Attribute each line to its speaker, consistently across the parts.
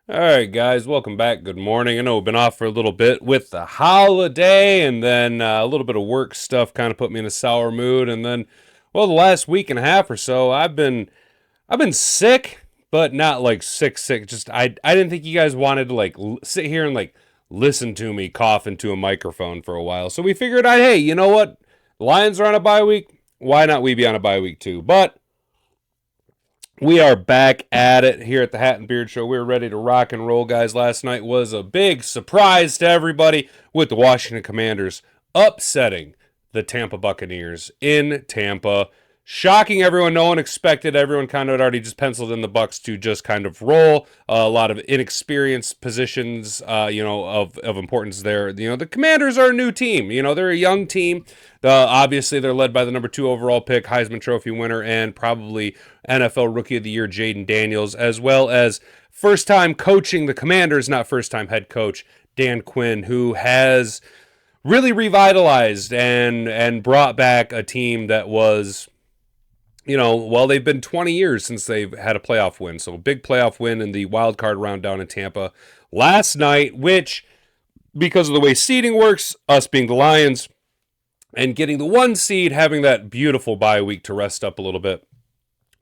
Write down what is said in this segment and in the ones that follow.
Speaker 1: All right, guys, welcome back. Good morning. I know we've been off for a little bit with the holiday, and then a little bit of work stuff kind of put me in a sour mood. And then, well, the last week and a half or so, I've been sick, but not like sick, sick. Just I didn't think you guys wanted to sit here and listen to me cough into a microphone for a while. So we figured hey, you know what? The Lions are on a bye week. Why not we be on a bye week too? But we are back at it here at the Hat and Beard Show. We're ready to rock and roll, guys. Last night was a big surprise to everybody with the Washington Commanders upsetting the Tampa Buccaneers in Tampa. Shocking everyone. No one expected. Everyone kind of had already just penciled in the Bucs to just kind of roll. A lot of inexperienced positions, of importance there. The Commanders are a new team. They're a young team. Obviously, they're led by the number 2 overall pick, Heisman Trophy winner, and probably NFL Rookie of the Year, Jayden Daniels, as well as first time coaching the Commanders, not first time head coach, Dan Quinn, who has really revitalized and brought back a team that was, they've been 20 years since they've had a playoff win. So a big playoff win in the wild card round down in Tampa last night, which, because of the way seeding works, us being the Lions and getting the 1 seed, having that beautiful bye week to rest up a little bit,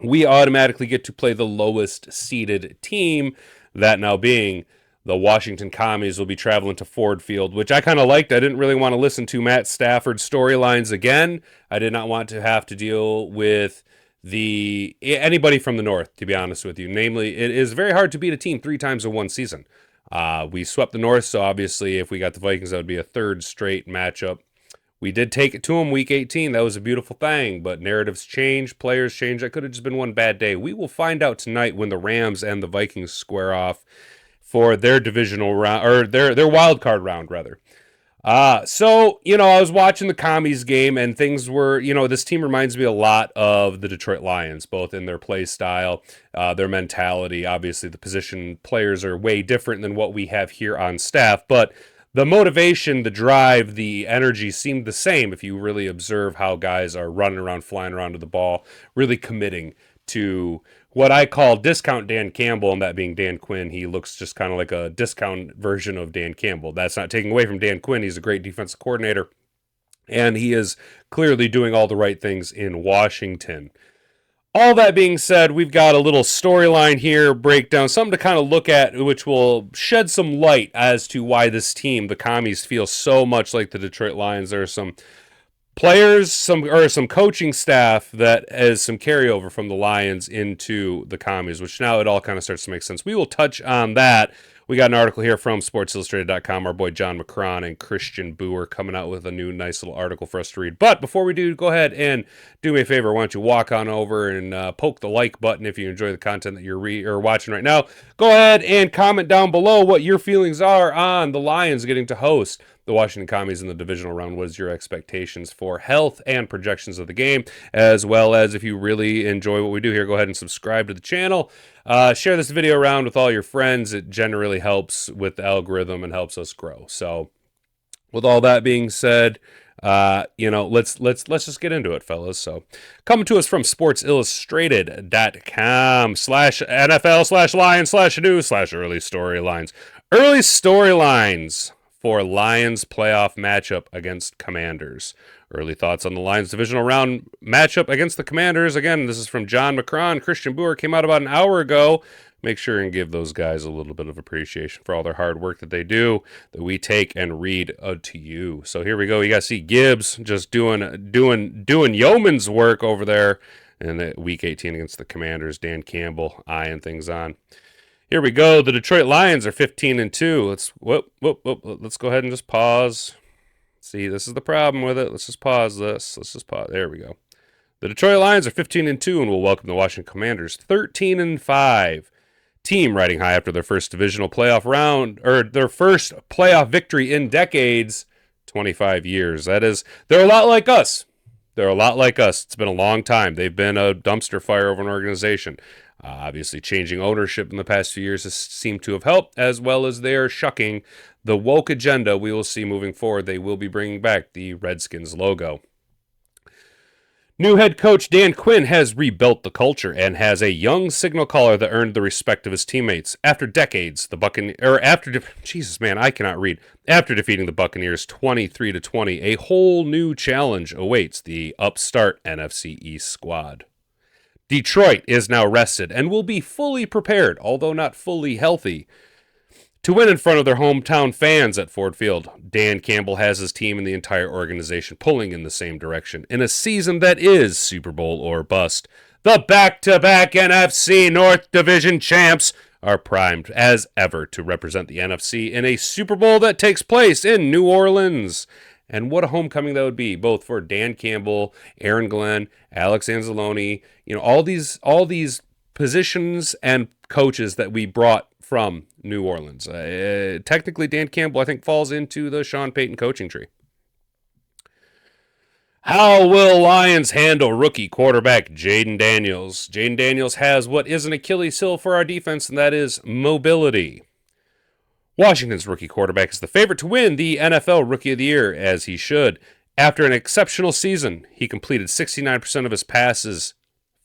Speaker 1: we automatically get to play the lowest seeded team, that now being the Washington Commies. Will be traveling to Ford Field, which I kind of liked. I didn't really want to listen to Matt Stafford's storylines again. I did not want to have to deal with anybody from the North, to be honest with you. Namely, it is very hard to beat a team 3 times in one season. We swept the North, so obviously if we got the Vikings, that would be a 3rd straight matchup. We did take it to them week 18. That was a beautiful thing, but narratives change, players change. That could have just been one bad day. We will find out tonight when the Rams and the Vikings square off for their divisional round, or their wild card round, rather. So, I was watching the Commies game, and things were, this team reminds me a lot of the Detroit Lions, both in their play style, their mentality. Obviously, the position players are way different than what we have here on staff, but the motivation, the drive, the energy seemed the same if you really observe how guys are running around, flying around to the ball, really committing to what I call discount Dan Campbell, and that being Dan Quinn. He looks just kind of like a discount version of Dan Campbell. That's not taking away from Dan Quinn. He's a great defensive coordinator, and he is clearly doing all the right things in Washington. All that being said, we've got a little storyline here, breakdown, something to kind of look at, which will shed some light as to why this team, the Commies, feel so much like the Detroit Lions. There are some players, some coaching staff that has some carryover from the Lions into the Commies, which now it all kind of starts to make sense. We will touch on that. We got an article here from SportsIllustrated.com. Our boy John McCron and Christian Boer coming out with a new nice little article for us to read. But before we do, go ahead and do me a favor. Why don't you walk on over and poke the like button if you enjoy the content that you're watching right now. Go ahead and comment down below what your feelings are on the Lions getting to host the Washington Commies in the divisional round. What is your expectations for health and projections of the game, as well as if you really enjoy what we do here, go ahead and subscribe to the channel. Share this video around with all your friends. It generally helps with the algorithm and helps us grow. So with all that being said, let's just get into it, fellas. So coming to us from sportsillustrated.com/NFL/Lions/news/early storylines. Early storylines for Lions playoff matchup against Commanders. Early thoughts on the Lions divisional round matchup against the Commanders. Again, this is from John McCron. Christian Boer came out about an hour ago. Make sure and give those guys a little bit of appreciation for all their hard work that they do, that we take and read to you. So here we go. You guys see Gibbs just doing yeoman's work over there in the week 18 against the Commanders. Dan Campbell eyeing things on. Here we go. The Detroit Lions are 15-2. Let's go ahead and just pause. See, this is the problem with it. Let's just pause this. There we go. The Detroit Lions are 15-2 and will welcome the Washington Commanders 13-5. Team riding high after their first divisional playoff round, or their first playoff victory in decades, 25 years. That is, they're a lot like us. It's been a long time. They've been a dumpster fire of an organization. Obviously, changing ownership in the past few years has seemed to have helped, as well as they are shucking the woke agenda we will see moving forward. They will be bringing back the Redskins logo. New head coach Dan Quinn has rebuilt the culture and has a young signal caller that earned the respect of his teammates. After decades, the Buccaneers, Jesus man, I cannot read. After defeating the Buccaneers 23-20, a whole new challenge awaits the upstart NFC East squad. Detroit is now rested and will be fully prepared, although not fully healthy, to win in front of their hometown fans at Ford Field. Dan Campbell has his team and the entire organization pulling in the same direction in a season that is Super Bowl or bust. The back-to-back NFC North Division champs are primed as ever to represent the NFC in a Super Bowl that takes place in New Orleans. And what a homecoming that would be, both for Dan Campbell, Aaron Glenn, Alex Anzalone, all these positions and coaches that we brought from New Orleans. Technically, Dan Campbell, I think, falls into the Sean Payton coaching tree. How will Lions handle rookie quarterback Jayden Daniels? Jayden Daniels has what is an Achilles heel for our defense, and that is mobility. Washington's rookie quarterback is the favorite to win the NFL Rookie of the Year, as he should. After an exceptional season, he completed 69% of his passes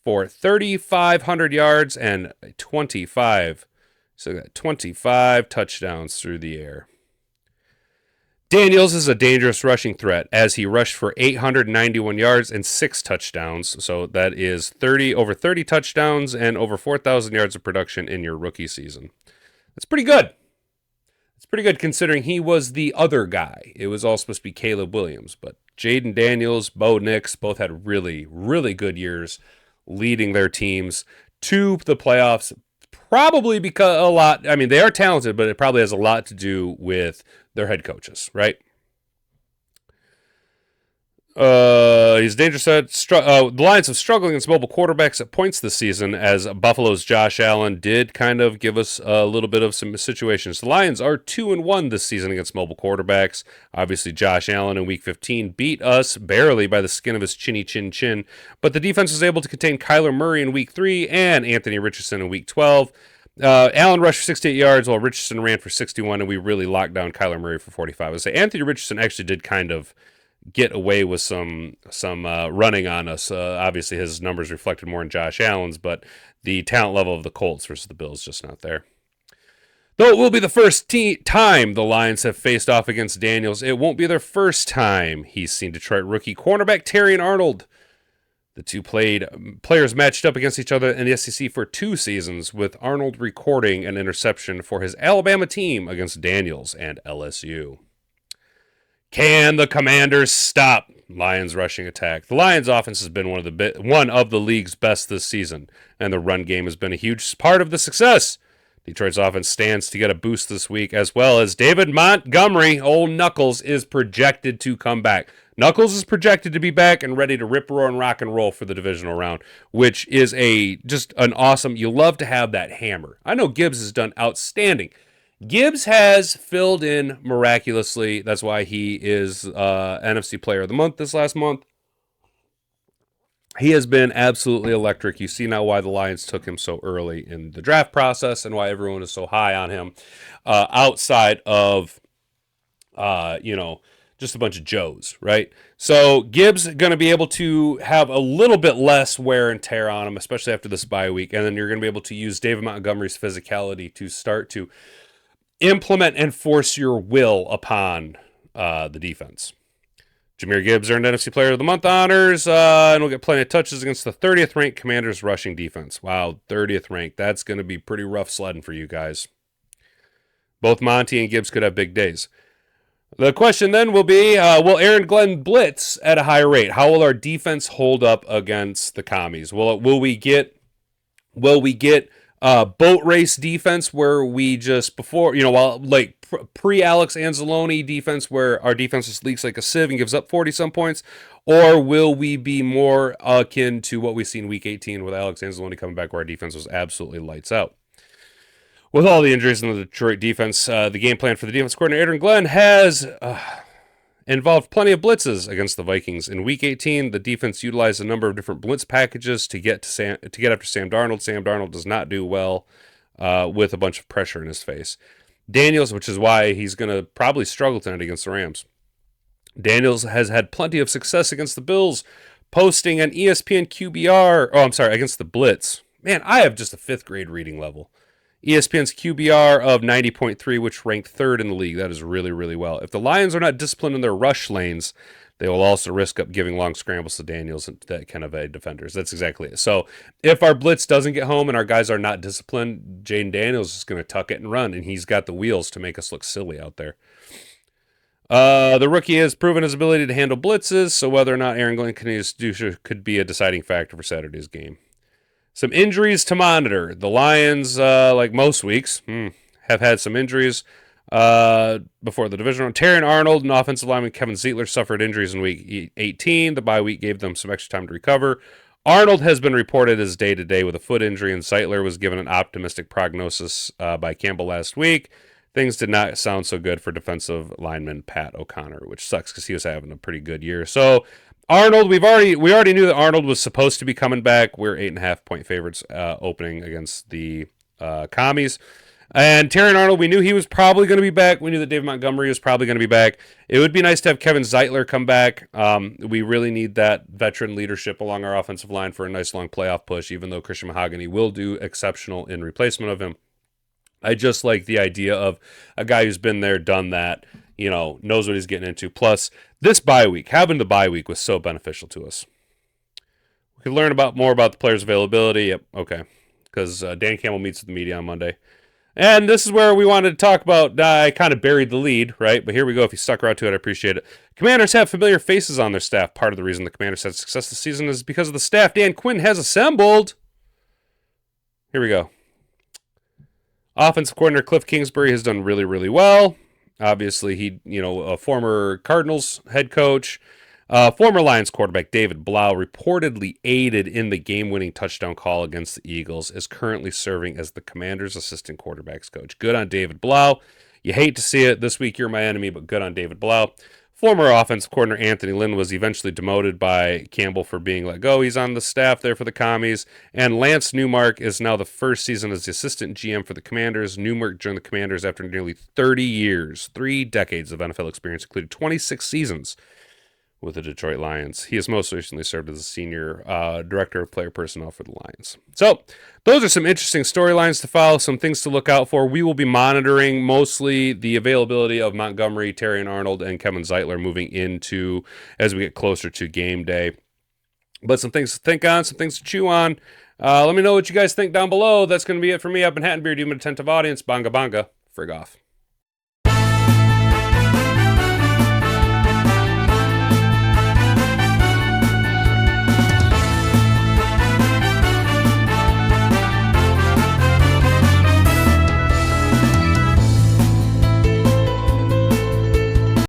Speaker 1: for 3,500 yards and 25 touchdowns through the air. Daniels is a dangerous rushing threat as he rushed for 891 yards and 6 touchdowns. So that is over 30 touchdowns and over 4,000 yards of production in your rookie season. That's pretty good. It's pretty good considering he was the other guy. It was all supposed to be Caleb Williams, but Jayden Daniels, Bo Nix, both had really, really good years leading their teams to the playoffs. Probably because they are talented, but it probably has a lot to do with their head coaches, right? He's dangerous. The Lions have struggled against mobile quarterbacks at points this season, as Buffalo's Josh Allen did kind of give us a little bit of some situations. The Lions are 2-1 this season against mobile quarterbacks. Obviously, Josh Allen in Week 15 beat us barely by the skin of his chinny chin, but the defense was able to contain Kyler Murray in Week 3 and Anthony Richardson in Week 12. Allen rushed for 68 yards while Richardson ran for 61, and we really locked down Kyler Murray for 45. I would say Anthony Richardson actually did kind of get away with some running on us. Obviously, his numbers reflected more in Josh Allen's, but the talent level of the Colts versus the Bills just not there. Though it will be the first time the Lions have faced off against Daniels, it won't be their first time he's seen Detroit rookie cornerback Terrion Arnold. The two players matched up against each other in the SEC for 2 seasons, with Arnold recording an interception for his Alabama team against Daniels and LSU. Can the Commanders stop Lions' rushing attack? The Lions' offense has been one of the league's best this season, and the run game has been a huge part of the success. Detroit's offense stands to get a boost this week, as well as David Montgomery, old Knuckles, is projected to come back. Knuckles is projected to be back and ready to rip, roar, and rock and roll for the divisional round, which is just an awesome. You love to have that hammer. I know Gibbs has done outstanding. Gibbs has filled in miraculously. That's why he is NFC Player of the Month this last month. He has been absolutely electric. You see now why the Lions took him so early in the draft process and why everyone is so high on him outside of, just a bunch of Joes, right? So Gibbs is going to be able to have a little bit less wear and tear on him, especially after this bye week. And then you're going to be able to use David Montgomery's physicality to start to implement and force your will upon the defense. Jahmyr Gibbs earned NFC Player of the Month honors, and will get plenty of touches against the 30th ranked Commanders rushing defense. Wow, 30th ranked. That's going to be pretty rough sledding for you guys. Both Monty and Gibbs could have big days. The question then will be, will Aaron Glenn blitz at a higher rate? How will our defense hold up against the commies? Will we get boat race defense where we just pre-Alex Anzalone defense where our defense just leaks like a sieve and gives up 40-some points? Or will we be more akin to what we see in Week 18 with Alex Anzalone coming back where our defense was absolutely lights out? With all the injuries in the Detroit defense, the game plan for the defense coordinator, Aaron Glenn, has involved plenty of blitzes against the Vikings. In Week 18, the defense utilized a number of different blitz packages to get after Sam Darnold. Sam Darnold does not do well with a bunch of pressure in his face. Daniels, which is why he's going to probably struggle tonight against the Rams. Daniels has had plenty of success against the Bills, posting on ESPN QBR. Oh, I'm sorry, against the Blitz. Man, I have just a 5th grade reading level. ESPN's QBR of 90.3, which ranked 3rd in the league. That is really, really well. If the Lions are not disciplined in their rush lanes, they will also risk up giving long scrambles to Daniels and that kind of defenders. That's exactly it. So if our blitz doesn't get home and our guys are not disciplined, Jayden Daniels is going to tuck it and run, and he's got the wheels to make us look silly out there. The rookie has proven his ability to handle blitzes, so whether or not Aaron Glenn could be a deciding factor for Saturday's game. Some injuries to monitor. The Lions, like most weeks, have had some injuries before the division round. Terrion Arnold and offensive lineman Kevin Zeitler suffered injuries in week 18. The bye week gave them some extra time to recover. Arnold has been reported as day-to-day with a foot injury, and Zeitler was given an optimistic prognosis by Campbell last week. Things did not sound so good for defensive lineman Pat O'Connor, which sucks because he was having a pretty good year. So Arnold, we already knew that Arnold was supposed to be coming back. We're 8.5-point favorites opening against the Commies. And Terrion Arnold, we knew he was probably going to be back. We knew that David Montgomery was probably going to be back. It would be nice to have Kevin Zeitler come back. We really need that veteran leadership along our offensive line for a nice long playoff push, even though Christian Mahogany will do exceptional in replacement of him. I just like the idea of a guy who's been there, done that, knows what he's getting into. Plus, this bye week, having the bye week was so beneficial to us. We could learn more about the players' availability. Yep, okay. Because Dan Campbell meets with the media on Monday. And this is where we wanted to talk about, I kind of buried the lead, right? But here we go. If you stuck around to it, I appreciate it. Commanders have familiar faces on their staff. Part of the reason the Commanders had success this season is because of the staff Dan Quinn has assembled. Here we go. Offensive coordinator Cliff Kingsbury has done really, really well. Obviously, he, a former Cardinals head coach. Former Lions quarterback David Blau reportedly aided in the game-winning touchdown call against the Eagles, is currently serving as the Commanders' assistant quarterbacks coach. Good on David Blau. You hate to see it. This week, you're my enemy, but good on David Blau. Former offensive coordinator Anthony Lynn was eventually demoted by Campbell for being let go. He's on the staff there for the Commies. And Lance Newmark is now the first season as the assistant GM for the Commanders. Newmark joined the Commanders after nearly 30 years, 3 decades of NFL experience, including 26 seasons with the Detroit Lions. He has most recently served as a senior director of player personnel for the Lions. So those are some interesting storylines to follow, some things to look out for. We will be monitoring mostly the availability of Montgomery, Terrion Arnold, and Kevin Zeitler moving into as we get closer to game day. But some things to think on, some things to chew on. Let me know what you guys think down below. That's going to be it for me. I've been Hat and Beard. You've been an attentive audience. Bonga bonga. Frig off.